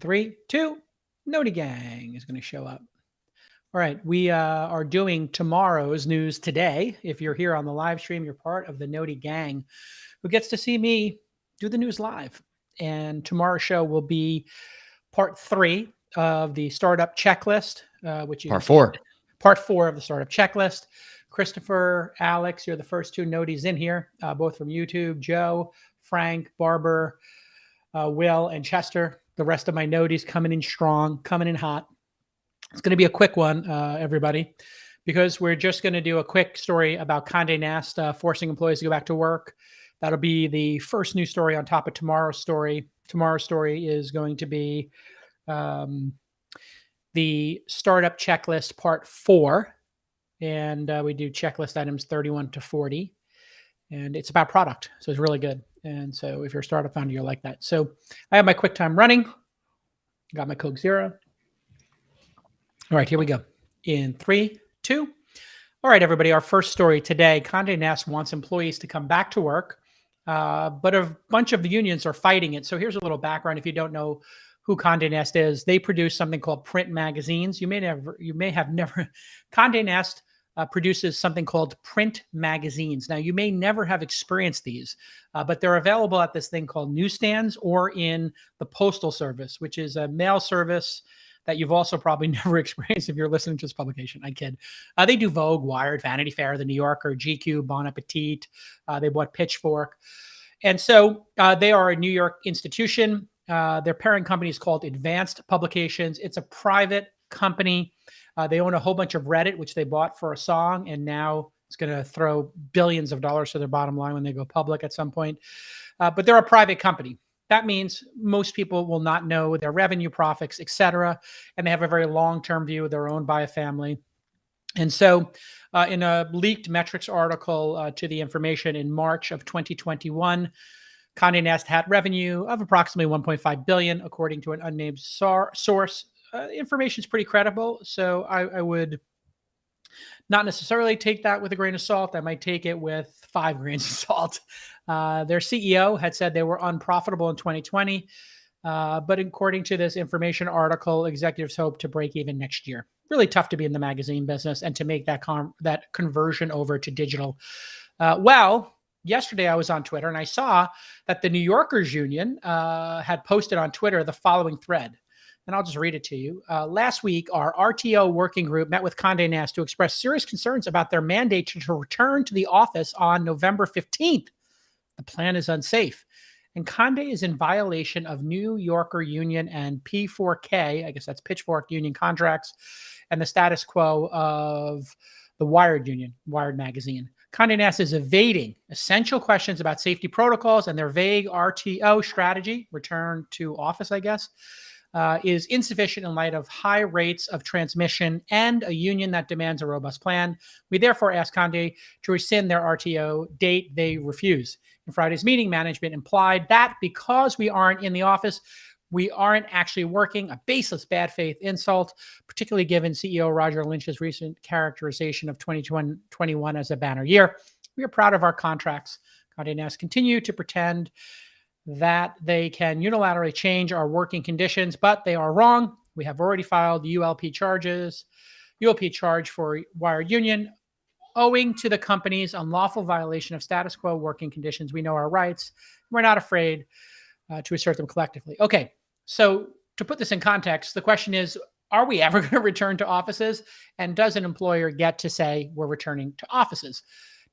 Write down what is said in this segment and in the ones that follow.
Three, two, Noti Gang is going to show up. All right, we are doing tomorrow's news today. If you're here on the live stream, you're part of the Noti Gang who gets to see me do the news live. And tomorrow's show will be part three of the startup checklist, which Part is four. Part four of the startup checklist. Christopher, Alex, you're the first two Noties in here, both from YouTube. Joe, Frank, Barber, Will, and Chester. The rest of my Noties coming in strong, coming in hot. It's going to be a quick one, everybody, because we're just going to do a quick story about Condé Nast forcing employees to go back to work. That'll be the first news story on top of tomorrow's story. Tomorrow's story is going to be the startup checklist part 4. And we do checklist items 31 to 40. And it's about product. So it's really good. And so if you're a startup founder, you'll like that. So I have my QuickTime running. Got my Coke Zero. All right, here we go. In 3, 2. All right, everybody, our first story today. Condé Nast wants employees to come back to work, but a bunch of the unions are fighting it. So here's a little background if you don't know who Condé Nast is. They produce something called print magazines. You may have never. Condé Nast produces something called print magazines. Now, you may never have experienced these, but they're available at this thing called newsstands or in the Postal Service, which is a mail service that you've also probably never experienced if you're listening to this publication. I kid. They do Vogue, Wired, Vanity Fair, The New Yorker, GQ, Bon Appetit. They bought Pitchfork. And so they are a New York institution. Their parent company is called Advanced Publications. It's a private company. They own a whole bunch of Reddit, which they bought for a song, and now it's going to throw billions of dollars to their bottom line when they go public at some point. But they're a private company. That means most people will not know their revenue, profits, et cetera, and they have a very long-term view. They're owned by a family. And so in a leaked metrics article to the information in March of 2021, Condé Nast had revenue of approximately $1.5 billion, according to an unnamed source. Information is pretty credible, so I would not necessarily take that with a grain of salt. I might take it with 5 grains of salt. Their CEO had said they were unprofitable in 2020, but according to this information article, executives hope to break even next year. Really tough to be in the magazine business and to make that conversion over to digital. Yesterday I was on Twitter and I saw that the New Yorkers Union had posted on Twitter the following thread. And I'll just read it to you. Last week, our RTO working group met with Condé Nast to express serious concerns about their mandate to return to the office on November 15th. The plan is unsafe. And Condé is in violation of New Yorker Union and P4K, I guess that's Pitchfork Union contracts, and the status quo of the Wired Union, Wired magazine. Condé Nast is evading essential questions about safety protocols, and their vague RTO strategy, return to office, I guess, is insufficient in light of high rates of transmission and a union that demands a robust plan. We therefore ask Condé to rescind their RTO date. They refuse. In Friday's meeting, management implied that because we aren't in the office, we aren't actually working, a baseless bad faith insult, particularly given CEO Roger Lynch's recent characterization of 2021 as a banner year. We are proud of our contracts. Condé Nast continue to pretend that they can unilaterally change our working conditions, but they are wrong. We have already filed ULP charge for Wired Union. Owing to the company's unlawful violation of status quo working conditions, we know our rights. We're not afraid to assert them collectively. Okay, so to put this in context, the question is, are we ever going to return to offices? And does an employer get to say we're returning to offices?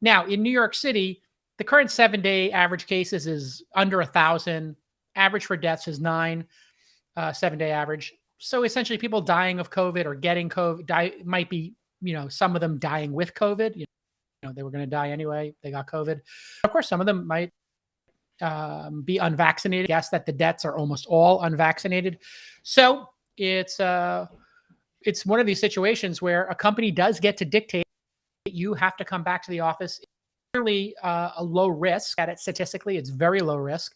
Now, in New York City, the current 7-day average cases is under 1,000. Average for deaths is 9, 7-day average. So essentially people dying of COVID or getting COVID might be, some of them dying with COVID. They were going to die anyway. They got COVID. Of course, some of them might be unvaccinated. I guess that the deaths are almost all unvaccinated. So it's one of these situations where a company does get to dictate you have to come back to the office. Clearly a low risk at it statistically. It's very low risk.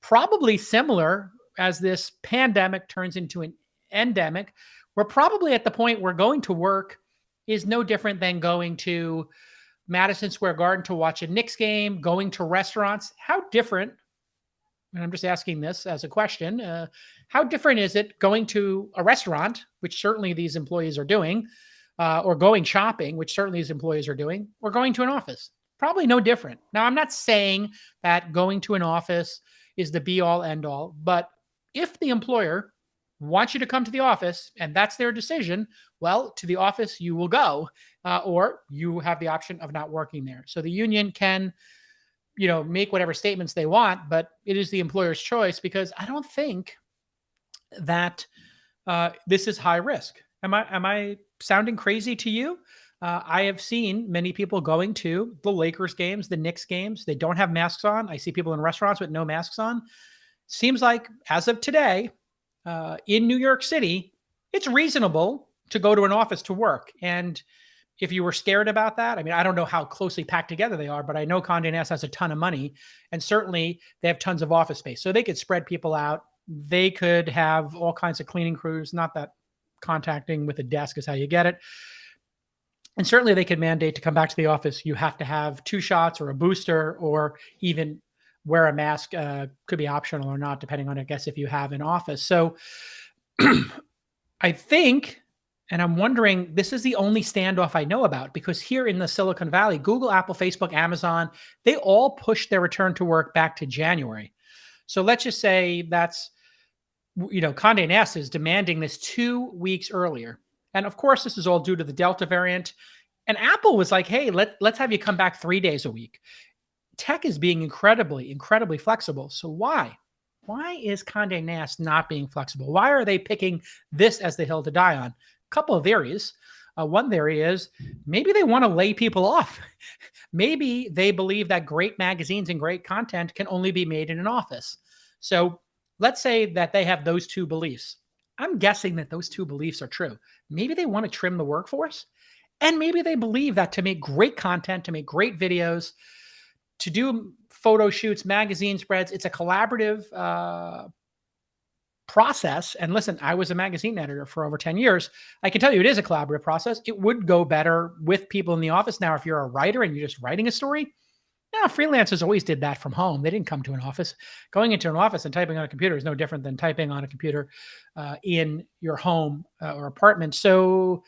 Probably similar as this pandemic turns into an endemic. We're probably at the point where going to work is no different than going to Madison Square Garden to watch a Knicks game, going to restaurants. How different and I'm just asking this as a question, how different is it going to a restaurant, which certainly these employees are doing, or going shopping, which certainly these employees are doing, or going to an office? Probably no different. Now, I'm not saying that going to an office is the be all end all, but if the employer wants you to come to the office and that's their decision, well, to the office you will go, or you have the option of not working there. So the union can, make whatever statements they want, but it is the employer's choice because I don't think that this is high risk. Am I sounding crazy to you? I have seen many people going to the Lakers games, the Knicks games. They don't have masks on. I see people in restaurants with no masks on. Seems like as of today, in New York City, it's reasonable to go to an office to work. And if you were scared about that, I mean, I don't know how closely packed together they are, but I know Condé Nast has a ton of money, and certainly they have tons of office space. So they could spread people out. They could have all kinds of cleaning crews. Not that contacting with a desk is how you get it. And certainly they could mandate to come back to the office. You have to have 2 shots or a booster, or even wear a mask, could be optional or not, depending on, I guess, if you have an office. So I think, and I'm wondering, this is the only standoff I know about, because here in the Silicon Valley, Google, Apple, Facebook, Amazon, they all pushed their return to work back to January. So let's just say that's, Condé Nast is demanding this 2 weeks earlier. And of course, this is all due to the Delta variant. And Apple was like, hey, let's have you come back 3 days a week. Tech is being incredibly, incredibly flexible. So why? Why is Condé Nast not being flexible? Why are they picking this as the hill to die on? A couple of theories. One theory is maybe they want to lay people off. Maybe they believe that great magazines and great content can only be made in an office. So let's say that they have those 2 beliefs. I'm guessing that those 2 beliefs are true. Maybe they want to trim the workforce, and maybe they believe that to make great content, to make great videos, to do photo shoots, magazine spreads, it's a collaborative process. And listen, I was a magazine editor for over 10 years. I can tell you it is a collaborative process. It would go better with people in the office. Now, if you're a writer and you're just writing a story, freelancers always did that from home. They didn't come to an office. Going into an office and typing on a computer is no different than typing on a computer in your home or apartment. So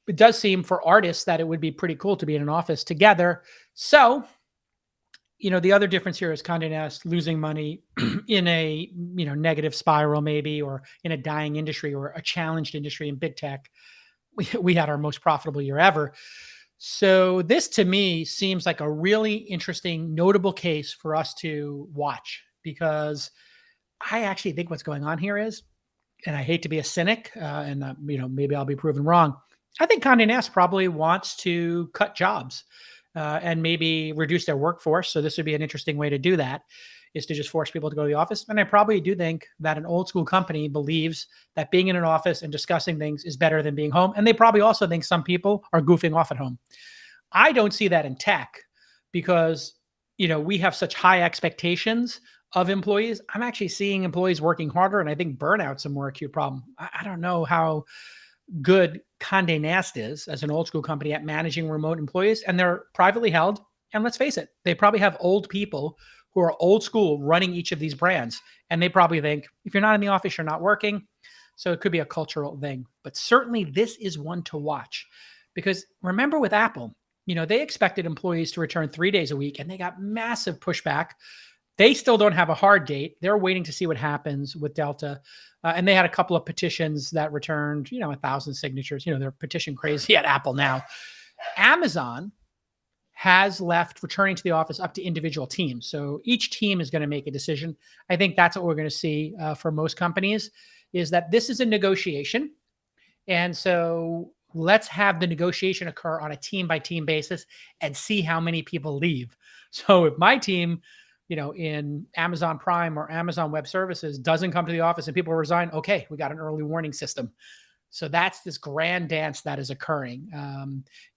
it does seem for artists that it would be pretty cool to be in an office together. So, the other difference here is Condé Nast losing money in a, negative spiral maybe, or in a dying industry or a challenged industry in big tech. We had our most profitable year ever. So this to me seems like a really interesting, notable case for us to watch, because I actually think what's going on here is, and I hate to be a cynic, and maybe I'll be proven wrong. I think Condé Nast probably wants to cut jobs and maybe reduce their workforce. So this would be an interesting way to do that, is to just force people to go to the office. And I probably do think that an old school company believes that being in an office and discussing things is better than being home. And they probably also think some people are goofing off at home. I don't see that in tech because, we have such high expectations of employees. I'm actually seeing employees working harder, and I think burnout's a more acute problem. I don't know how good Condé Nast is as an old school company at managing remote employees, and they're privately held. And let's face it, they probably have old people who are old school running each of these brands. And they probably think, if you're not in the office, you're not working. So it could be a cultural thing. But certainly this is one to watch, because remember with Apple, they expected employees to return 3 days a week, and they got massive pushback. They still don't have a hard date. They're waiting to see what happens with Delta. And they had a couple of petitions that returned, 1,000 signatures. They're petition crazy at Apple now. Amazon has left returning to the office up to individual teams. So each team is going to make a decision. I think that's what we're going to see for most companies, is that this is a negotiation. And so let's have the negotiation occur on a team by team basis and see how many people leave. So if my team, in Amazon Prime or Amazon Web Services doesn't come to the office and people resign, okay, we got an early warning system. So that's this grand dance that is occurring.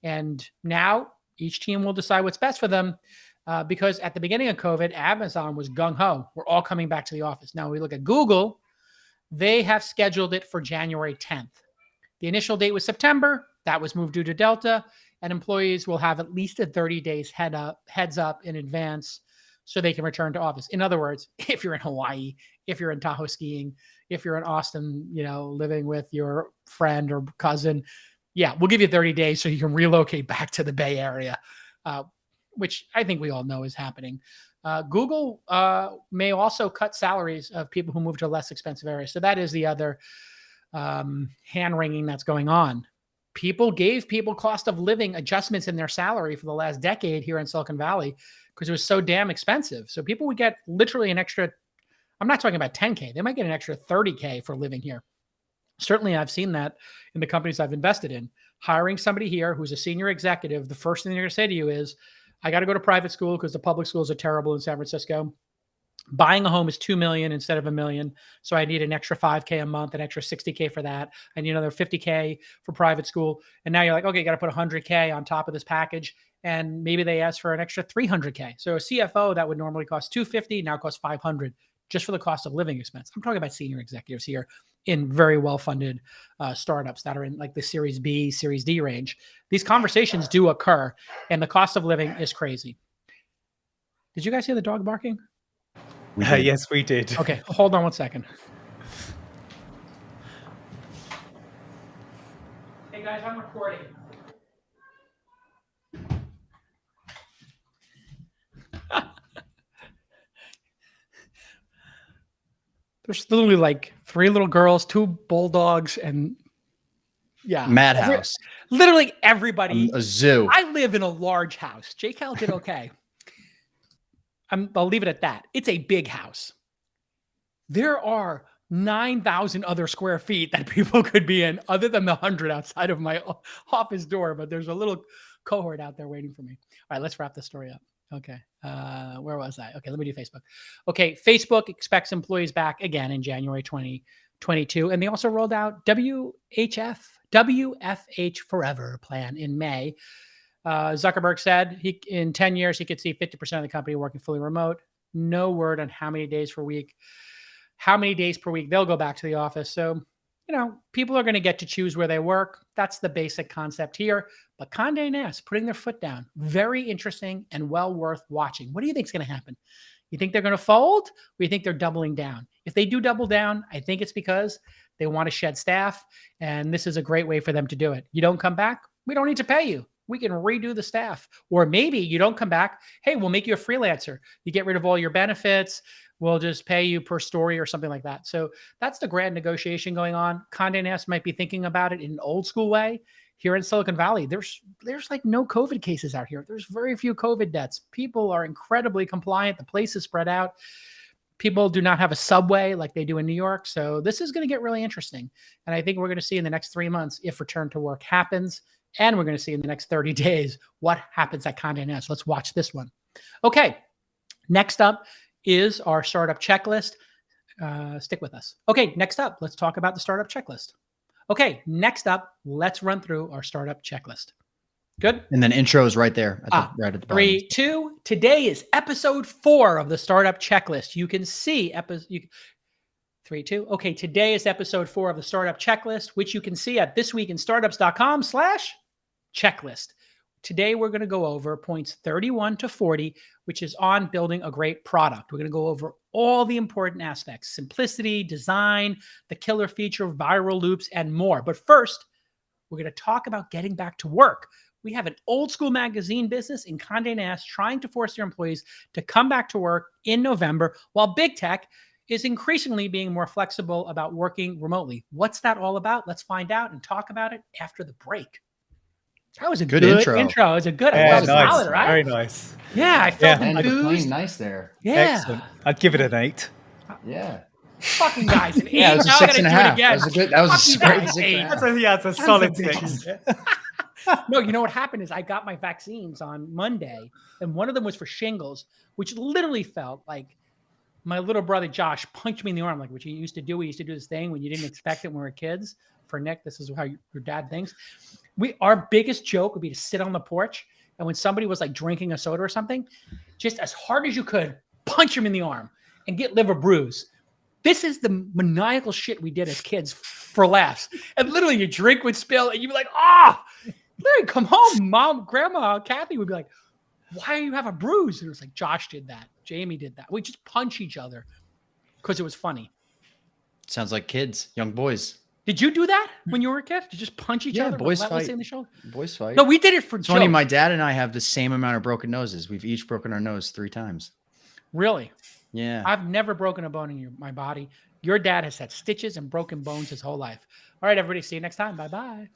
And now each team will decide what's best for them, because at the beginning of COVID, Amazon was gung-ho. We're all coming back to the office. Now we look at Google. They have scheduled it for January 10th. The initial date was September. That was moved due to Delta, and employees will have at least a 30 days heads up in advance. so they can return to office. In other words, if you're in Hawaii, if you're in Tahoe skiing, if you're in Austin, living with your friend or cousin, yeah, we'll give you 30 days so you can relocate back to the Bay Area, which I think we all know is happening. Google may also cut salaries of people who move to less expensive areas. So that is the other hand-wringing that's going on. People gave people cost of living adjustments in their salary for the last decade here in Silicon Valley because it was so damn expensive. So people would get literally an extra, I'm not talking about 10K, they might get an extra 30K for living here. Certainly, I've seen that in the companies I've invested in. Hiring somebody here who's a senior executive, the first thing they're going to say to you is, I got to go to private school because the public schools are terrible in San Francisco. Buying a home is $2 million instead of $1 million. So I need an extra $5K a month, an extra $60K for that. I need another $50K for private school. And now you're like, okay, you got to put $100K on top of this package. And maybe they ask for an extra $300K. So a CFO that would normally cost $250 now costs $500 just for the cost of living expense. I'm talking about senior executives here in very well-funded startups that are in like the Series B, Series D range. These conversations do occur, and the cost of living is crazy. Did you guys hear the dog barking? Yes, we did. Okay, hold on one second. Hey guys, I'm recording. There's literally like 3 little girls, 2 bulldogs, and yeah. Madhouse. Literally everybody. A zoo. I live in a large house. J-Cal did okay. I'll leave it at that. It's a big house. There are 9,000 other square feet that people could be in other than the 100 outside of my office door, but there's a little cohort out there waiting for me. All right, let's wrap this story up. Okay. Where was I? Okay, let me do Facebook. Okay, Facebook expects employees back again in January 2022. And they also rolled out WFH Forever plan in May. Zuckerberg said in 10 years, he could see 50% of the company working fully remote. No word on how many days per week they'll go back to the office. So, people are going to get to choose where they work. That's the basic concept here. But Condé Nast putting their foot down, very interesting and well worth watching. What do you think is going to happen? You think they're going to fold, or you think they're doubling down? If they do double down, I think it's because they want to shed staff, and this is a great way for them to do it. You don't come back, we don't need to pay you. We can redo the staff. Or maybe you don't come back, hey, we'll make you a freelancer. You get rid of all your benefits. We'll just pay you per story or something like that. So that's the grand negotiation going on. Condé Nast might be thinking about it in an old school way. Here in Silicon Valley, there's like no COVID cases out here. There's very few COVID deaths. People are incredibly compliant. The place is spread out. People do not have a subway like they do in New York. So this is going to get really interesting. And I think we're going to see in the next 3 months if return to work happens. And we're going to see in the next 30 days what happens at Condé Nast. Let's watch this one. Okay, next up is our startup checklist. Stick with us. Okay, next up, let's talk about the startup checklist. Okay, next up, let's run through our startup checklist. Good? And then intro is right there. Right at the bottom. 3, 2. Today is episode 4 of the startup checklist. You can see 3, 2. Okay, today is episode 4 of the startup checklist, which you can see at thisweekinstartups.com/checklist. Today, we're going to go over points 31 to 40, which is on building a great product. We're going to go over all the important aspects: simplicity, design, the killer feature, viral loops, and more. But first, we're going to talk about getting back to work. We have an old school magazine business in Condé Nast trying to force their employees to come back to work in November, while big tech is increasingly being more flexible about working remotely. What's that all about? Let's find out and talk about it after the break. That was a good intro. It was a good. Yeah, nice. Solid, right? Very nice. Yeah, I felt enthused. Nice there. Yeah, excellent. I'd give it an 8. Yeah. Fucking guys, an 8. Yeah, it was a 6.5. That was a good. That was a great 6.5. It's a solid 6. No, you know what happened is I got my vaccines on Monday, and one of them was for shingles, which literally felt like my little brother Josh punched me in the arm, like what you used to do. We used to do this thing when you didn't expect it when we were kids. For Nick, this is how your dad thinks. Our biggest joke would be to sit on the porch, and when somebody was like drinking a soda or something, just as hard as you could, punch him in the arm and get liver bruise. This is the maniacal shit we did as kids for laughs. And literally your drink would spill and you'd be like, Larry, come home. Mom, Grandma, Kathy would be like, why do you have a bruise? And it was like, Josh did that. Jamie did that. We just punch each other because it was funny. Sounds like kids, young boys. Did you do that when you were a kid? Did you just punch each other? Boys fight. In the shoulder? Boys fight. No, we did it for it's joke. funny. My dad and I have the same amount of broken noses. We've each broken our nose 3 times. Really? Yeah. I've never broken a bone in my body. Your dad has had stitches and broken bones his whole life. All right, everybody. See you next time. Bye-bye.